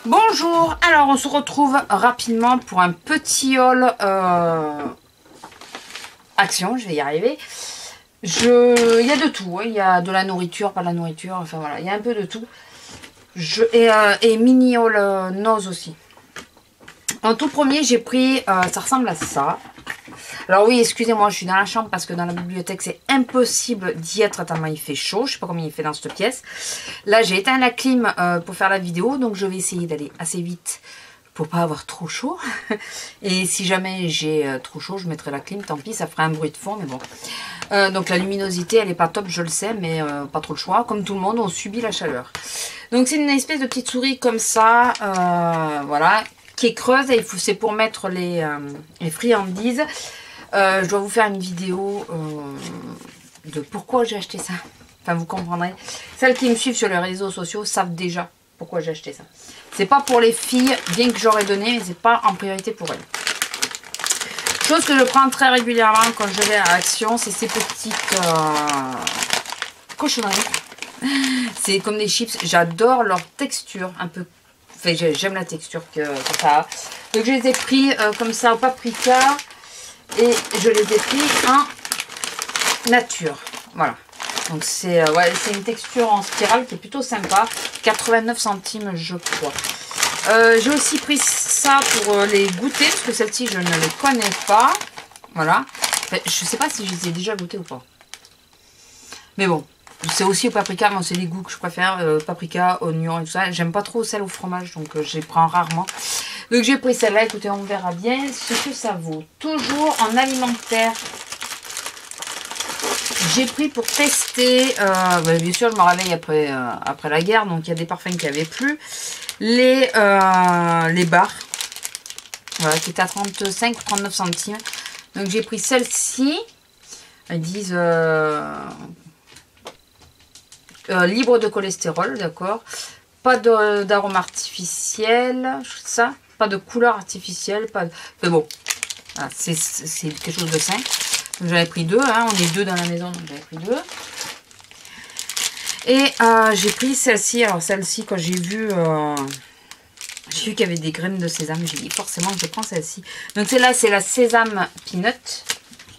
Bonjour, alors on se retrouve rapidement pour un petit haul action, je vais y arriver. Il y a de tout, hein. Il y a de la nourriture, pas de la nourriture, enfin voilà, il y a un peu de tout. Et mini haul nose aussi. En tout premier, j'ai pris, ça ressemble à ça. Alors oui, excusez-moi, je suis dans la chambre parce que dans la bibliothèque, c'est impossible d'y être tellement il fait chaud. Je sais pas combien il fait dans cette pièce. Là, j'ai éteint la clim pour faire la vidéo, donc je vais essayer d'aller assez vite pour pas avoir trop chaud. Et si jamais j'ai trop chaud, je mettrai la clim, tant pis, ça ferait un bruit de fond, mais bon. Donc la luminosité, elle est pas top, je le sais, mais pas trop le choix. Comme tout le monde, on subit la chaleur. Donc c'est une espèce de petite souris comme ça, voilà, qui est creuse et c'est pour mettre les friandises. Je dois vous faire une vidéo de pourquoi j'ai acheté ça. Enfin, vous comprendrez. Celles qui me suivent sur les réseaux sociaux savent déjà pourquoi j'ai acheté ça. C'est pas pour les filles, bien que j'aurais donné, mais c'est pas en priorité pour elles. Chose que je prends très régulièrement quand je vais à Action, c'est ces petites cochonneries. C'est comme des chips. J'adore leur texture, un peu. Enfin, j'aime la texture que ça a. Donc je les ai pris comme ça au paprika. Et je les ai pris en nature. Voilà. Donc c'est une texture en spirale qui est plutôt sympa. 89 centimes je crois. J'ai aussi pris ça pour les goûter. Parce que celles-ci je ne les connais pas. Voilà. Enfin, je ne sais pas si je les ai déjà goûtées ou pas. Mais bon. C'est aussi au paprika. Moi c'est les goûts que je préfère. Paprika, oignon et tout ça. J'aime pas trop celle au fromage. Donc je les prends rarement. Donc j'ai pris celle-là, écoutez, on verra bien ce que ça vaut. Toujours en alimentaire. J'ai pris pour tester, bien sûr je me réveille après la guerre, donc il y a des parfums qui n'avaient plus. Les barres, voilà, qui étaient à 35 ou 39 centimes. Donc j'ai pris celle-ci. Elles disent libre de cholestérol, d'accord. Pas d'arôme artificiel, ça. Pas de couleur artificielle, pas de... Mais bon, voilà, c'est quelque chose de sain. J'avais pris deux, hein, on est deux dans la maison, donc j'avais pris deux. Et j'ai pris celle-ci. Alors celle-ci, quand j'ai vu qu'il y avait des graines de sésame, j'ai dit forcément je prends celle-ci. Donc celle-là, c'est la sésame peanut.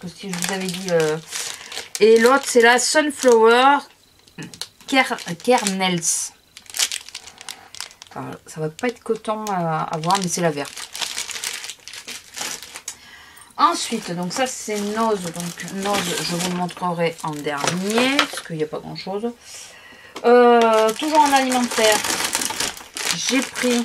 Parce que si je vous avais dit... Et l'autre, c'est la sunflower kernels. Alors, ça va pas être coton à voir, mais c'est la verte. Ensuite, donc ça c'est Nose. Donc Nose, je vous le montrerai en dernier, parce qu'il n'y a pas grand chose. Toujours en alimentaire, j'ai pris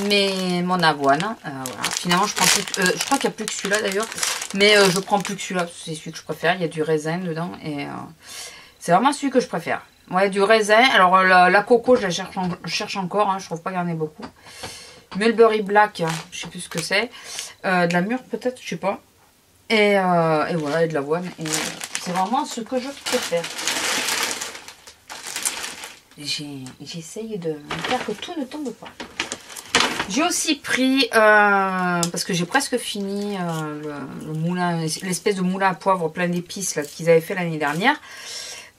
mon avoine. Voilà. Finalement, je prends plus, je crois qu'il n'y a plus que celui-là d'ailleurs. Mais je prends plus que celui-là, c'est celui que je préfère. Il y a du raisin dedans et c'est vraiment celui que je préfère. Ouais, du raisin. Alors, la coco, je la cherche encore. Hein, je trouve pas qu'il y en ait beaucoup. Mulberry Black, je sais plus ce que c'est. De la mûre, peut-être, je sais pas. Et voilà, et de l'avoine. Et c'est vraiment ce que je préfère. J'essaye de faire que tout ne tombe pas. J'ai aussi pris, parce que j'ai presque fini le moulin, l'espèce de moulin à poivre plein d'épices qu'ils avaient fait l'année dernière.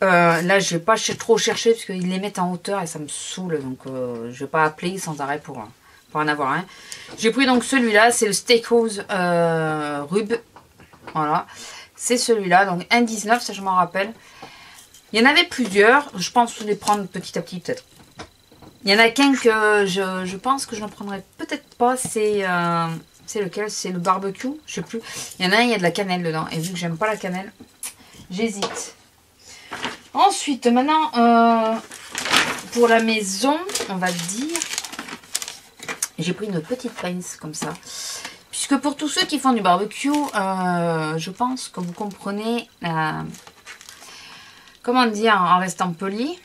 Là, je vais pas trop chercher parce qu'ils les mettent en hauteur et ça me saoule. Donc, je vais pas appeler sans arrêt pour en avoir un. J'ai pris donc celui-là, c'est le Steakhouse Rub. Voilà, c'est celui-là. Donc, 1,19, ça je m'en rappelle. Il y en avait plusieurs. Je pense les prendre petit à petit peut-être. Il y en a qu'un que je pense que je ne prendrai peut-être pas. C'est lequel? C'est le barbecue. Je sais plus. Il y en a un, il y a de la cannelle dedans. Et vu que j'aime pas la cannelle, j'hésite. Ensuite, maintenant, pour la maison, on va dire, j'ai pris une petite pince comme ça. Puisque pour tous ceux qui font du barbecue, je pense que vous comprenez, comment dire, en restant poli,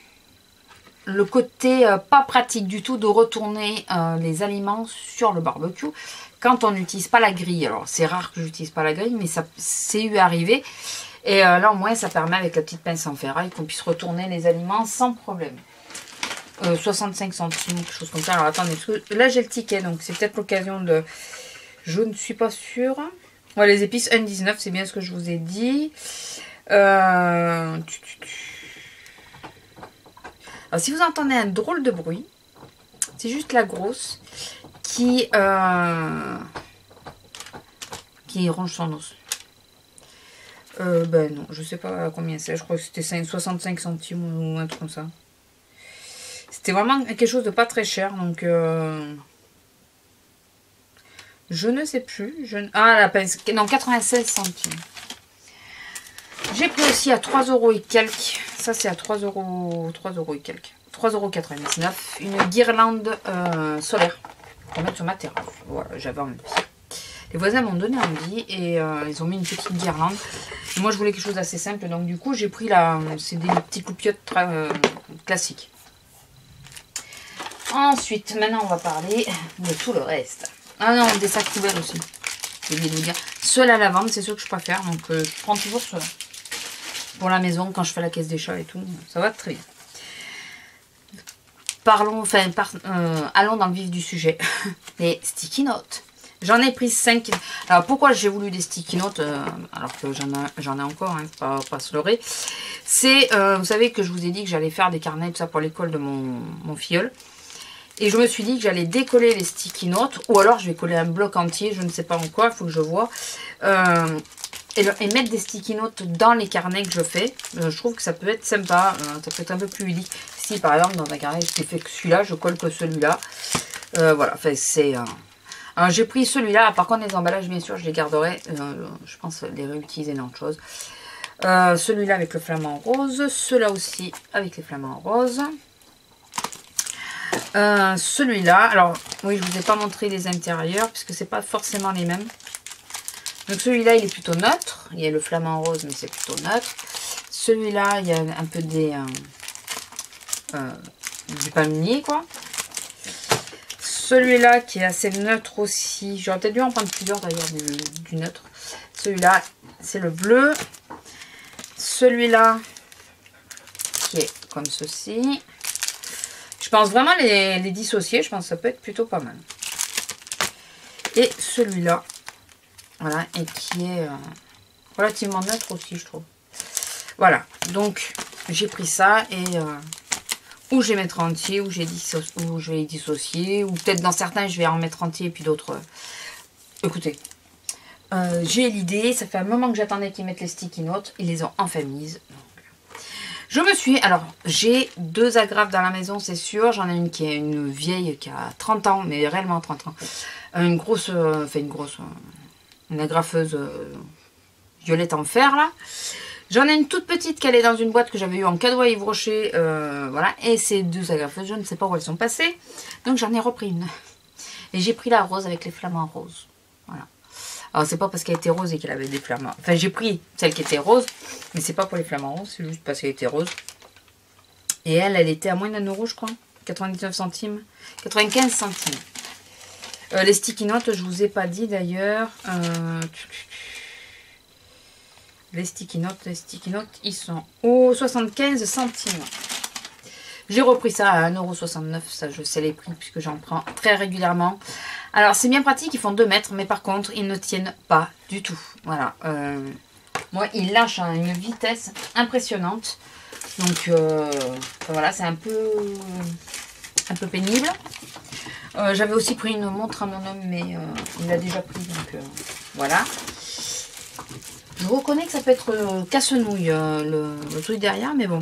le côté pas pratique du tout de retourner les aliments sur le barbecue quand on n'utilise pas la grille. Alors, c'est rare que j'utilise pas la grille, mais ça c'est eu arrivé. Et là, au moins, ça permet avec la petite pince en ferraille qu'on puisse retourner les aliments sans problème. 65 centimes, quelque chose comme ça. Alors, attendez, parce que là, j'ai le ticket, donc c'est peut-être l'occasion de... Je ne suis pas sûre. Ouais, les épices 1,19, c'est bien ce que je vous ai dit. Alors, si vous entendez un drôle de bruit, C'est juste la grosse qui ronge son os. Ben non, je sais pas combien c'est. Je crois que c'était 65 centimes ou un truc comme ça. C'était vraiment quelque chose de pas très cher. Donc, je ne sais plus. Ah, la pince. Non, 96 centimes. J'ai pris aussi à 3 € et quelques. Ça, c'est à 3 €, 3 € et quelques. 3,99 €. Une guirlande solaire pour mettre sur ma terrasse. Voilà, j'avais envie. Les voisins m'ont donné envie et ils ont mis une petite guirlande. Et moi, je voulais quelque chose d'assez simple. Donc, du coup, j'ai pris c'est des petits loupiottes classiques. Ensuite, maintenant, on va parler de tout le reste. Ah non, des sacs poubelles aussi. J'ai oublié de vous dire. Ceux à lavande, c'est ceux que je préfère. Donc, je prends toujours ceux-là. Pour la maison, quand je fais la caisse des chats et tout. Ça va très bien. Allons dans le vif du sujet. Les sticky notes. J'en ai pris 5. Alors, pourquoi j'ai voulu des sticky notes alors que j'en ai encore, hein, pas se leurrer. C'est, vous savez que je vous ai dit que j'allais faire des carnets, tout ça, pour l'école de mon filleul. Et je me suis dit que j'allais décoller les sticky notes. Ou alors, je vais coller un bloc entier, je ne sais pas en quoi, il faut que je vois. Et mettre des sticky notes dans les carnets que je fais. Je trouve que ça peut être sympa. Ça peut être un peu plus ludique. Si, par exemple, dans un carnet, je fais que celui-là, je colle que celui-là. Voilà, enfin, c'est... j'ai pris celui-là. Par contre, les emballages, bien sûr, je les garderai. Je pense les réutiliser dans autre chose. Celui-là avec le flamant rose. Ceux-là aussi avec les flamants roses. Celui-là. Alors, oui, je ne vous ai pas montré les intérieurs puisque c'est pas forcément les mêmes. Donc, celui-là, il est plutôt neutre. Il y a le flamant rose, mais c'est plutôt neutre. Celui-là, il y a un peu du palmier, quoi. Celui-là qui est assez neutre aussi. J'aurais peut-être dû en prendre plusieurs d'ailleurs du neutre. Celui-là, c'est le bleu. Celui-là qui est comme ceci. Je pense vraiment les dissocier. Je pense que ça peut être plutôt pas mal. Et celui-là, voilà, et qui est relativement neutre aussi, je trouve. Voilà, donc j'ai pris ça et... ou je les mettrai entiers, ou je vais les dissocier, ou peut-être dans certains je vais en mettre entiers et puis d'autres. Écoutez, j'ai l'idée, ça fait un moment que j'attendais qu'ils mettent les sticky notes, ils les ont enfin mises. Je me suis, alors j'ai 2 agrafes dans la maison, c'est sûr. J'en ai une qui est une vieille qui a 30 ans, mais réellement 30 ans. Une agrafeuse violette en fer là. J'en ai une toute petite qui est dans une boîte que j'avais eu en cadeau à Yves Rocher. Voilà. Et ces 2 agrafeuses, je ne sais pas où elles sont passées. Donc j'en ai repris une. Et j'ai pris la rose avec les flamants roses. Voilà. Alors c'est pas parce qu'elle était rose et qu'elle avait des flamants. Enfin j'ai pris celle qui était rose. Mais c'est pas pour les flamants roses. C'est juste parce qu'elle était rose. Et elle était à moins d'1 € je crois. 99 centimes. 95 centimes. Les sticky notes, je vous ai pas dit d'ailleurs. Les sticky notes, ils sont aux 75 centimes. J'ai repris ça à 1,69 €. Ça, je sais les prix puisque j'en prends très régulièrement. Alors, c'est bien pratique, ils font 2 mètres, mais par contre, ils ne tiennent pas du tout. Voilà. Moi, ils lâchent à une vitesse impressionnante. Donc, voilà, c'est un peu pénible. J'avais aussi pris une montre à mon homme, mais il l'a déjà pris, donc voilà. Je reconnais que ça peut être casse-nouille, le truc derrière, mais bon.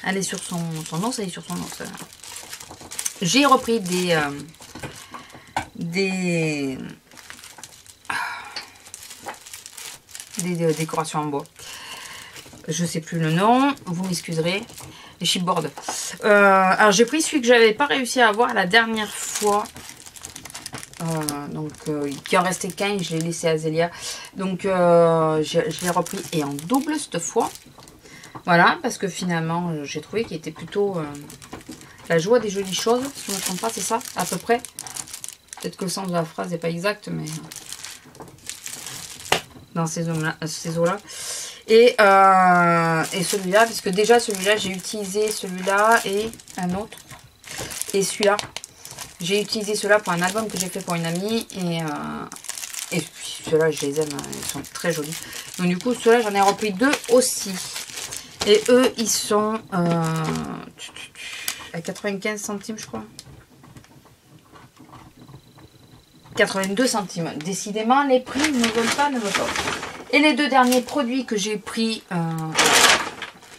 Elle est sur son os, elle est sur son os. J'ai repris des décorations en bois. Je sais plus le nom, vous m'excuserez. Les chipboards. Alors j'ai pris celui que j'avais pas réussi à avoir la dernière fois. Donc qui en restait qu'un, je l'ai laissé à Zélia. Donc je l'ai repris et en double cette fois. Voilà, parce que finalement j'ai trouvé qu'il était plutôt la joie des jolies choses. Si je ne me trompe pas, c'est ça, à peu près. Peut-être que le sens de la phrase n'est pas exact, mais dans ces eaux-là. Et celui-là, parce que déjà celui-là, j'ai utilisé celui-là et un autre. Et celui-là, j'ai utilisé ceux-là pour un album que j'ai fait pour une amie. Et puis ceux-là, je les aime, ils sont très jolis. Donc du coup, ceux-là, j'en ai repris 2 aussi. Et eux, ils sont à 95 centimes, je crois. 82 centimes. Décidément, les prix ne veulent pas. Et les deux derniers produits que j'ai pris,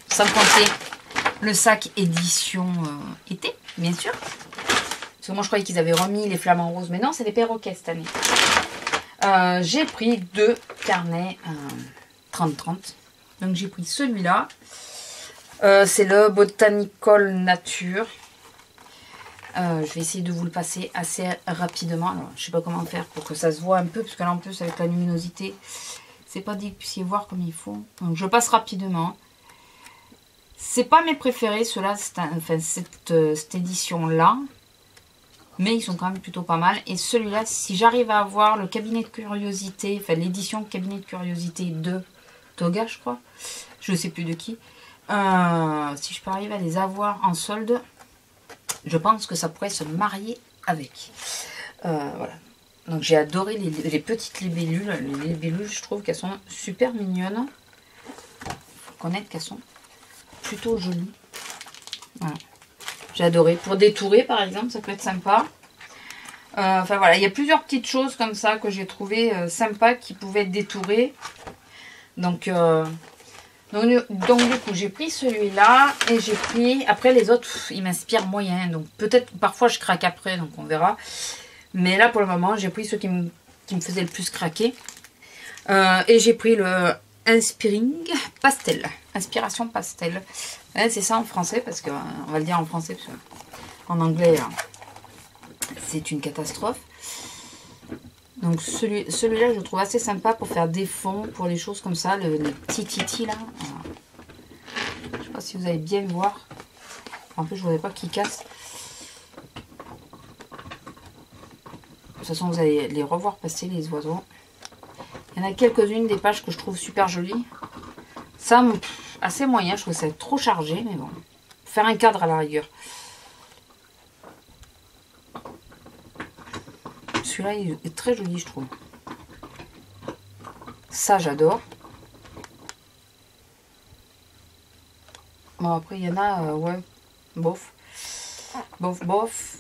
sans compter le sac édition été, bien sûr. Parce que moi, je croyais qu'ils avaient remis les flamants roses. Mais non, c'est des perroquets cette année. J'ai pris deux carnets 30-30. Donc, j'ai pris celui-là. C'est le Botanical Nature. Je vais essayer de vous le passer assez rapidement. Alors, je sais pas comment faire pour que ça se voit un peu. Parce que là, en plus, avec la luminosité, c'est pas dit que vous puissiez voir comme il faut. Donc, je passe rapidement. C'est pas mes préférés, ceux-là, enfin, cette édition-là. Mais ils sont quand même plutôt pas mal. Et celui-là, si j'arrive à avoir le cabinet de curiosité, enfin l'édition cabinet de curiosité de Toga, je crois. Je ne sais plus de qui. Si je peux arriver à les avoir en solde, je pense que ça pourrait se marier avec. Voilà. Donc j'ai adoré les petites libellules. Les libellules, je trouve qu'elles sont super mignonnes. Il faut connaître qu'elles sont plutôt jolies. Voilà. J'ai adoré. Pour détourer, par exemple, ça peut être sympa. Enfin voilà, il y a plusieurs petites choses comme ça que j'ai trouvé sympas qui pouvaient être détourées. Donc du coup, j'ai pris celui-là et j'ai pris... Après, les autres, ils m'inspirent moyen. Donc peut-être, parfois, je craque après, donc on verra. Mais là, pour le moment, j'ai pris ceux qui me faisaient le plus craquer. Et j'ai pris le Inspiring Pastel. Inspiration Pastel. C'est ça en français, parce que on va le dire en français, parce qu'en anglais, c'est une catastrophe. Donc celui-là, je le trouve assez sympa pour faire des fonds, pour les choses comme ça, les petits titis là. Je ne sais pas si vous allez bien voir. En plus, je ne voudrais pas qu'ils cassent. De toute façon, vous allez les revoir passer, les oiseaux. Il y en a quelques-unes des pages que je trouve super jolies. Ça, assez moyen, je trouve ça trop chargé, mais bon. Faire un cadre à la rigueur. Celui-là, il est très joli, je trouve. Ça, j'adore. Bon, après, il y en a, ouais, bof. Bof, bof.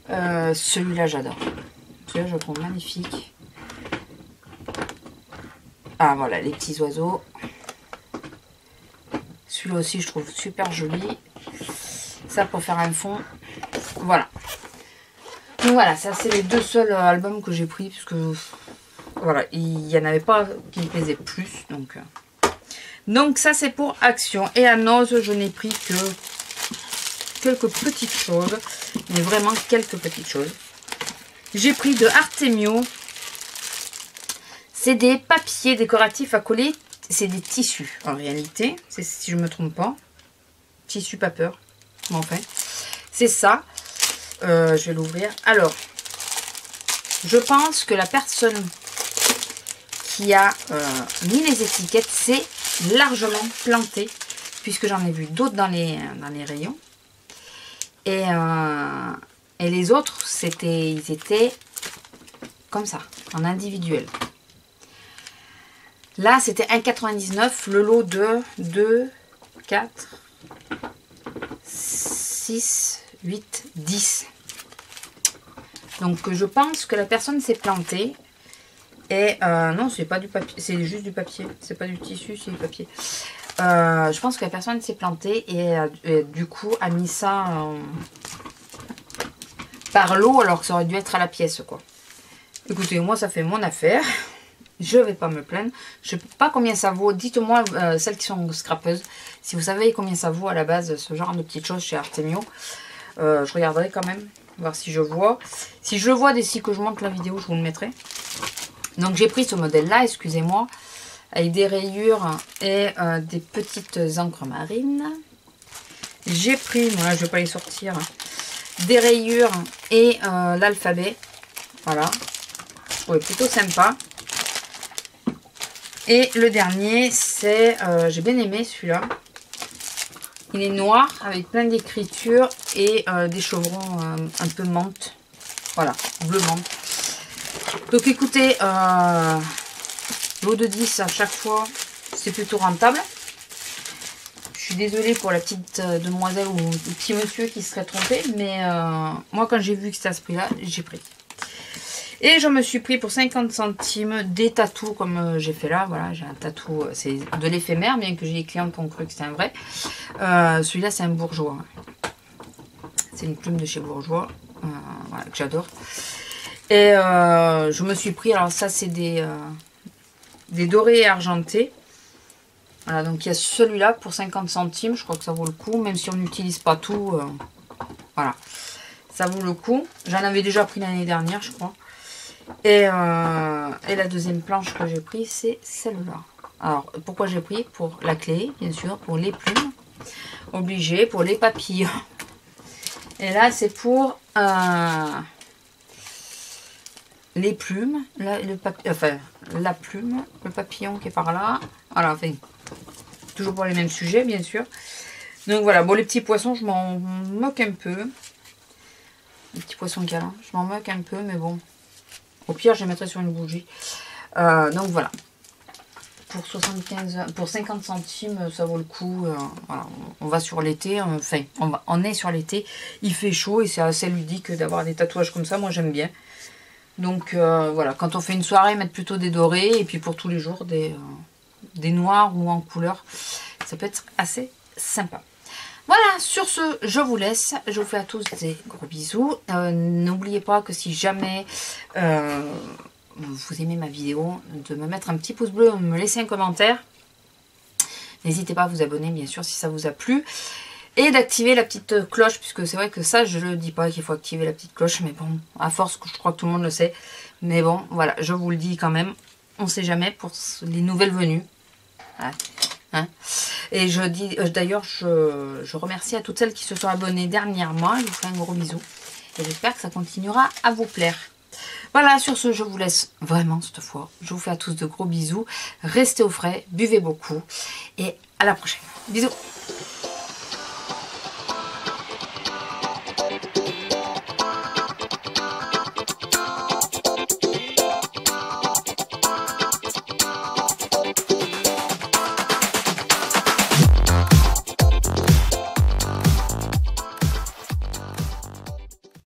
Celui-là, j'adore. Celui-là, je le trouve magnifique. Ah, voilà, les petits oiseaux. Celui-là aussi, je trouve super joli. Ça, pour faire un fond. Voilà. Donc voilà, ça c'est les deux seuls albums que j'ai pris. Parce que voilà, il n'y en avait pas qui me plaisaient plus. Donc ça c'est pour Action. Et à Nose, je n'ai pris que quelques petites choses. Mais vraiment quelques petites choses. J'ai pris de Artemio. C'est des papiers décoratifs à coller. C'est des tissus en réalité. Si je ne me trompe pas. Tissu papeur. Bon, enfin, c'est ça. Je vais l'ouvrir. Alors, je pense que la personne qui a mis les étiquettes s'est largement plantée. Puisque j'en ai vu d'autres dans les rayons. Et les autres, ils étaient comme ça, en individuel. Là, c'était 1,99 le lot de 2, 4, 6, 8, 10. Donc, je pense que la personne s'est plantée. Et non, c'est pas du papier, c'est juste du papier. C'est pas du tissu, c'est du papier. Je pense que la personne s'est plantée et du coup a mis ça par lot alors que ça aurait dû être à la pièce, quoi. Écoutez, moi, ça fait mon affaire. Je vais pas me plaindre. Je ne sais pas combien ça vaut. Dites-moi, celles qui sont scrapeuses, si vous savez combien ça vaut à la base, ce genre de petites choses chez Artemio. Je regarderai quand même, voir si je vois. Si je le vois d'ici que je monte la vidéo, je vous le mettrai. Donc j'ai pris ce modèle-là, excusez-moi, avec des rayures et des petites encres marines. J'ai pris, voilà, je ne vais pas les sortir, des rayures et l'alphabet. Voilà, je trouvais plutôt sympa. Et le dernier, c'est, j'ai bien aimé celui-là. Il est noir avec plein d'écritures et des chevrons un peu menthe. Voilà, bleu menthe. Donc écoutez, l'eau de 10 à chaque fois, c'est plutôt rentable. Je suis désolée pour la petite demoiselle ou le petit monsieur qui serait trompé. Mais moi, quand j'ai vu que c'était à ce prix-là, j'ai pris. Et je me suis pris pour 50 centimes des tatous comme j'ai fait là. Voilà, j'ai un tatou, c'est de l'éphémère, bien que j'ai des clients qui ont cru que c'était un vrai. Celui-là, c'est un bourgeois. C'est une plume de chez Bourgeois, voilà, que j'adore. Et je me suis pris, alors ça, c'est des dorés argentés. Voilà, donc il y a celui-là pour 50 centimes. Je crois que ça vaut le coup, même si on n'utilise pas tout. Voilà, ça vaut le coup. J'en avais déjà pris l'année dernière, je crois. Et la deuxième planche que j'ai pris, c'est celle-là. Alors, pourquoi j'ai pris? Pour la clé, bien sûr, pour les plumes. Obligé, pour les papillons. Et là, c'est pour les plumes. Là, la plume, le papillon qui est par là. Voilà, enfin, toujours pour les mêmes sujets, bien sûr. Donc voilà, bon, les petits poissons, je m'en moque un peu. Les petits poissons qu'il y a là, je m'en moque un peu, mais bon. Au pire, je les mettrai sur une bougie. Donc voilà. Pour 50 centimes, ça vaut le coup. Voilà. On va sur l'été. Enfin, on est sur l'été. Il fait chaud et c'est assez ludique d'avoir des tatouages comme ça. Moi, j'aime bien. Donc voilà, quand on fait une soirée, mettre plutôt des dorés. Et puis pour tous les jours, des noirs ou en couleur. Ça peut être assez sympa. Voilà, sur ce, je vous laisse. Je vous fais à tous des gros bisous. N'oubliez pas que si jamais vous aimez ma vidéo, de me mettre un petit pouce bleu, me laisser un commentaire. N'hésitez pas à vous abonner, bien sûr, si ça vous a plu. Et d'activer la petite cloche, puisque c'est vrai que ça, je ne le dis pas qu'il faut activer la petite cloche. Mais bon, à force, je crois que tout le monde le sait. Mais bon, voilà, je vous le dis quand même. On ne sait jamais pour les nouvelles venues. Voilà. Hein. Et je dis d'ailleurs je remercie à toutes celles qui se sont abonnées dernièrement. Je vous fais un gros bisou et j'espère que ça continuera à vous plaire. Voilà, sur ce, je vous laisse vraiment cette fois. Je vous fais à tous de gros bisous. Restez au frais, buvez beaucoup et à la prochaine. Bisous.